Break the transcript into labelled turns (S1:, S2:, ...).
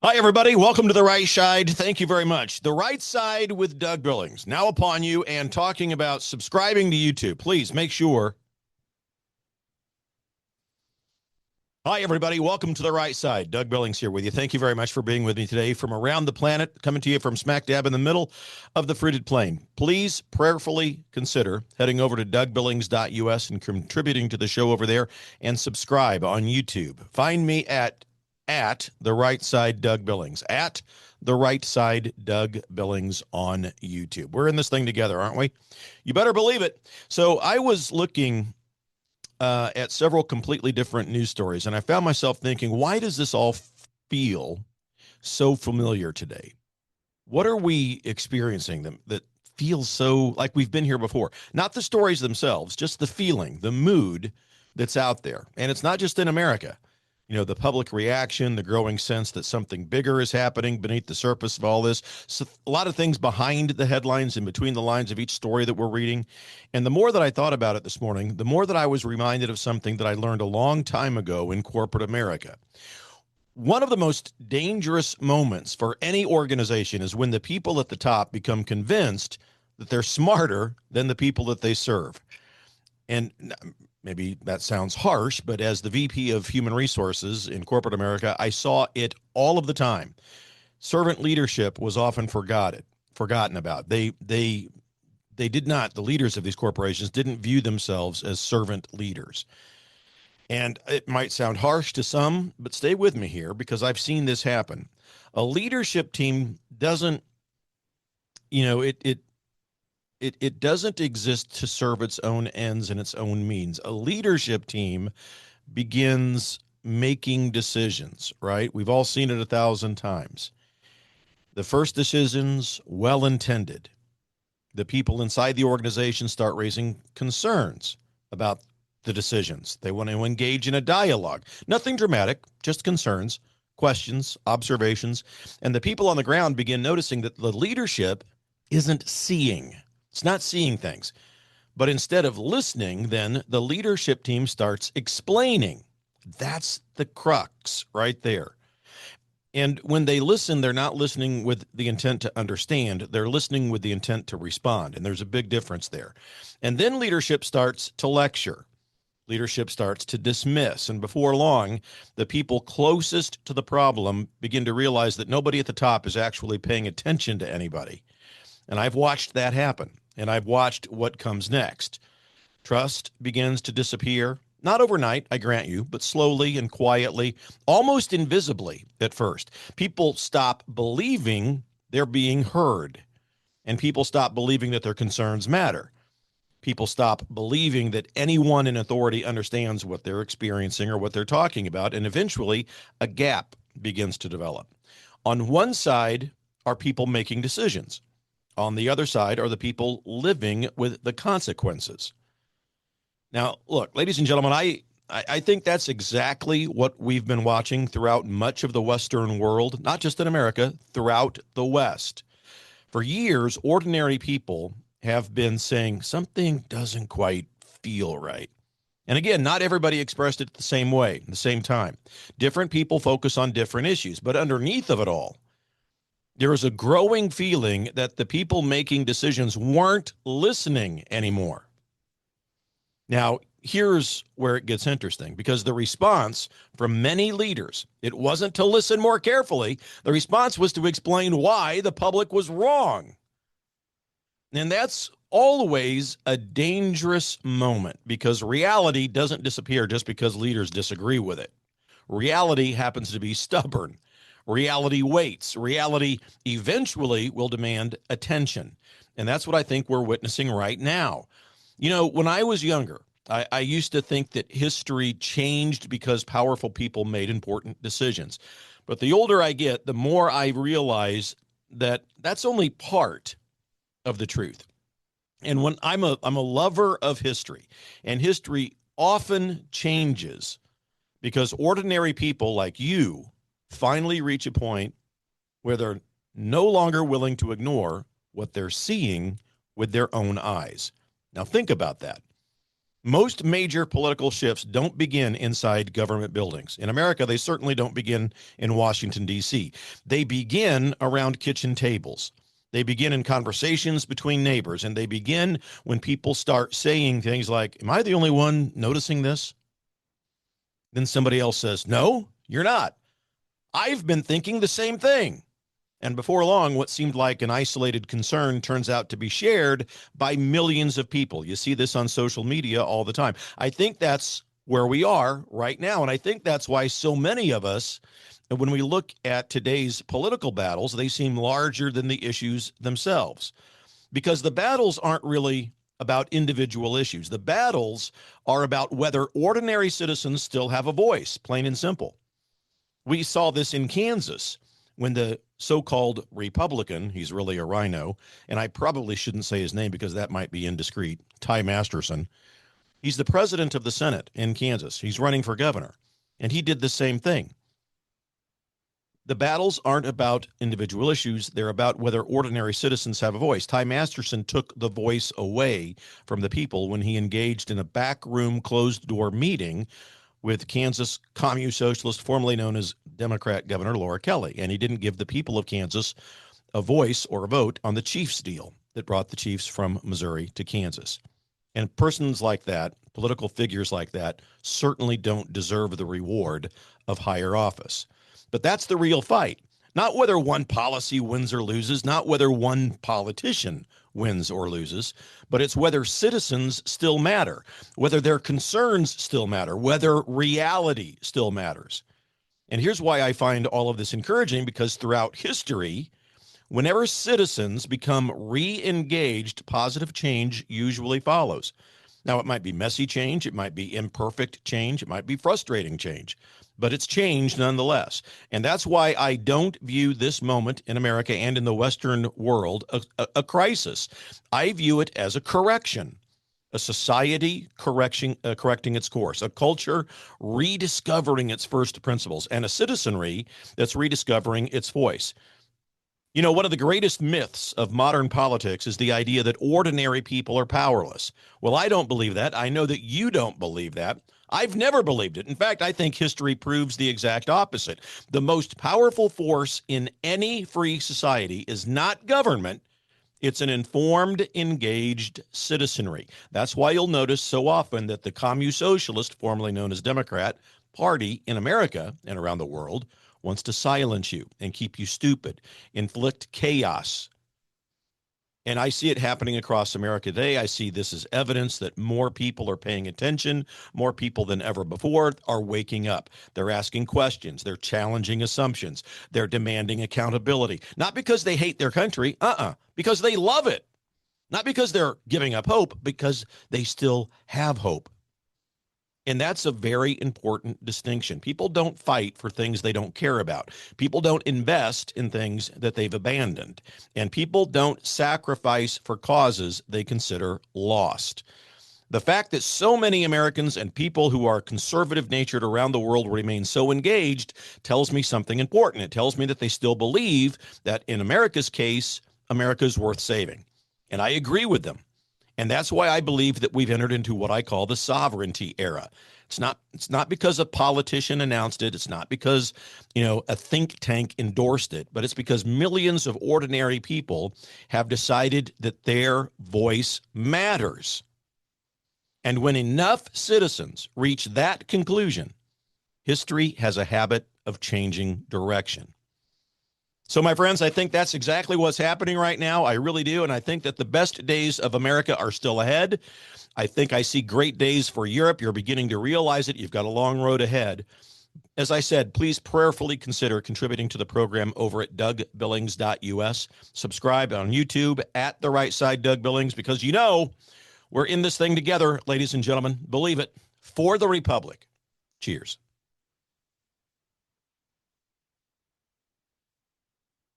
S1: Hi, everybody. Welcome to The Right Side. Thank you very much. The Right Side with Doug Billings, now upon you and talking about subscribing to YouTube. Please make sure. Hi, everybody. Welcome to The Right Side. Doug Billings here with you. Thank you very much for being with me today from around the planet, coming to you from smack dab in the middle of the fruited plain. Please prayerfully consider heading over to dougbillings.us and contributing to the show over there and subscribe on YouTube. Find me at The Right Side Doug Billings, at The Right Side Doug Billings on YouTube. We're in this thing together, aren't we? You better believe it. So I was looking at several completely different news stories, and I found myself thinking, why does this all feel so familiar today? What are we experiencing that feels so like we've been here before? Not the stories themselves, just the feeling, the mood that's out there. And it's not just in America. You know, the public reaction, the growing sense that something bigger is happening beneath the surface of all this. So a lot of things behind the headlines and between the lines of each story that we're reading. And the more that I thought about it this morning, the more that I was reminded of something that I learned a long time ago in corporate America. One of the most dangerous moments for any organization is when the people at the top become convinced that they're smarter than the people that they serve. And maybe that sounds harsh, but as the VP of Human Resources in corporate America, I saw it all of the time. Servant leadership was often forgotten about. They did not, the leaders of these corporations didn't view themselves as servant leaders. And it might sound harsh to some, but stay with me here because I've seen this happen. A leadership team doesn't, it doesn't exist to serve its own ends and its own means. A leadership team begins making decisions, right? We've all seen it 1,000 times. The first decisions, well-intended. The people inside the organization start raising concerns about the decisions. They want to engage in a dialogue. Nothing dramatic, just concerns, questions, observations. And the people on the ground begin noticing that the leadership isn't seeing. It's not seeing things. But instead of listening, then the leadership team starts explaining. That's the crux right there. And when they listen, they're not listening with the intent to understand. They're listening with the intent to respond. And there's a big difference there. And then leadership starts to lecture. Leadership starts to dismiss. And before long, the people closest to the problem begin to realize that nobody at the top is actually paying attention to anybody. And I've watched that happen. And I've watched what comes next. Trust begins to disappear. Not overnight, I grant you, but slowly and quietly, almost invisibly at first. People stop believing they're being heard. And people stop believing that their concerns matter. People stop believing that anyone in authority understands what they're experiencing or what they're talking about. And eventually, a gap begins to develop. On one side are people making decisions. On the other side are the people living with the consequences. Now, look, ladies and gentlemen, I think that's exactly what we've been watching throughout much of the Western world, not just in America, throughout the West. For years, ordinary people have been saying something doesn't quite feel right. And again, not everybody expressed it the same way, at the same time. Different people focus on different issues, but underneath of it all, there is a growing feeling that the people making decisions weren't listening anymore. Now, here's where it gets interesting, because the response from many leaders, it wasn't to listen more carefully. The response was to explain why the public was wrong. And that's always a dangerous moment, because reality doesn't disappear just because leaders disagree with it. Reality happens to be stubborn. Reality waits. Reality eventually will demand attention. And that's what I think we're witnessing right now. You know, when I was younger, I used to think that history changed because powerful people made important decisions. But the older I get, the more I realize that that's only part of the truth. And when I'm a lover of history, and history often changes because ordinary people like you finally reach a point where they're no longer willing to ignore what they're seeing with their own eyes. Now think about that. Most major political shifts don't begin inside government buildings. In America, they certainly don't begin in Washington, D.C. They begin around kitchen tables. They begin in conversations between neighbors, and they begin when people start saying things like, am I the only one noticing this? Then somebody else says, no, you're not. I've been thinking the same thing. And before long, what seemed like an isolated concern turns out to be shared by millions of people. You see this on social media all the time. I think that's where we are right now. And I think that's why so many of us, when we look at today's political battles, they seem larger than the issues themselves. Because the battles aren't really about individual issues. The battles are about whether ordinary citizens still have a voice, plain and simple. We saw this in Kansas when the so-called Republican, he's really a rhino, and I probably shouldn't say his name because that might be indiscreet, Ty Masterson. He's the president of the Senate in Kansas. He's running for governor, and he did the same thing. The battles aren't about individual issues. They're about whether ordinary citizens have a voice. Ty Masterson took the voice away from the people when he engaged in a backroom closed-door meeting with Kansas Commune Socialist, formerly known as Democrat Governor Laura Kelly. And he didn't give the people of Kansas a voice or a vote on the Chiefs deal that brought the Chiefs from Missouri to Kansas. And persons like that, political figures like that, certainly don't deserve the reward of higher office. But that's the real fight. Not whether one policy wins or loses, not whether one politician wins or loses, but it's whether citizens still matter, whether their concerns still matter, whether reality still matters. And here's why I find all of this encouraging, because throughout history, whenever citizens become re-engaged, positive change usually follows. Now, it might be messy change, it might be imperfect change, it might be frustrating change, but it's change nonetheless. And that's why I don't view this moment in America and in the Western world a crisis. I view it as a correction, a society correcting its course, a culture rediscovering its first principles, and a citizenry that's rediscovering its voice. You know, one of the greatest myths of modern politics is the idea that ordinary people are powerless. Well, I don't believe that. I know that you don't believe that. I've never believed it. In fact, I think history proves the exact opposite. The most powerful force in any free society is not government. It's an informed, engaged citizenry. That's why you'll notice so often that the Commune Socialist, formerly known as Democrat, Party in America and around the world wants to silence you and keep you stupid, inflict chaos. And I see it happening across America today. I see this as evidence that more people are paying attention. More people than ever before are waking up. They're asking questions. They're challenging assumptions. They're demanding accountability. Not because they hate their country, because they love it. Not because they're giving up hope, because they still have hope. And that's a very important distinction. People don't fight for things they don't care about. People don't invest in things that they've abandoned. And people don't sacrifice for causes they consider lost. The fact that so many Americans and people who are conservative natured around the world remain so engaged tells me something important. It tells me that they still believe that in America's case, America is worth saving. And I agree with them. And that's why I believe that we've entered into what I call the sovereignty era. It's not because a politician announced it. It's not because, a think tank endorsed it, but it's because millions of ordinary people have decided that their voice matters. And when enough citizens reach that conclusion, history has a habit of changing direction. So, my friends, I think that's exactly what's happening right now. I really do. And I think that the best days of America are still ahead. I think I see great days for Europe. You're beginning to realize it. You've got a long road ahead. As I said, please prayerfully consider contributing to the program over at DougBillings.us. Subscribe on YouTube at The Right Side Doug Billings, because we're in this thing together, ladies and gentlemen. Believe it. For the Republic. Cheers.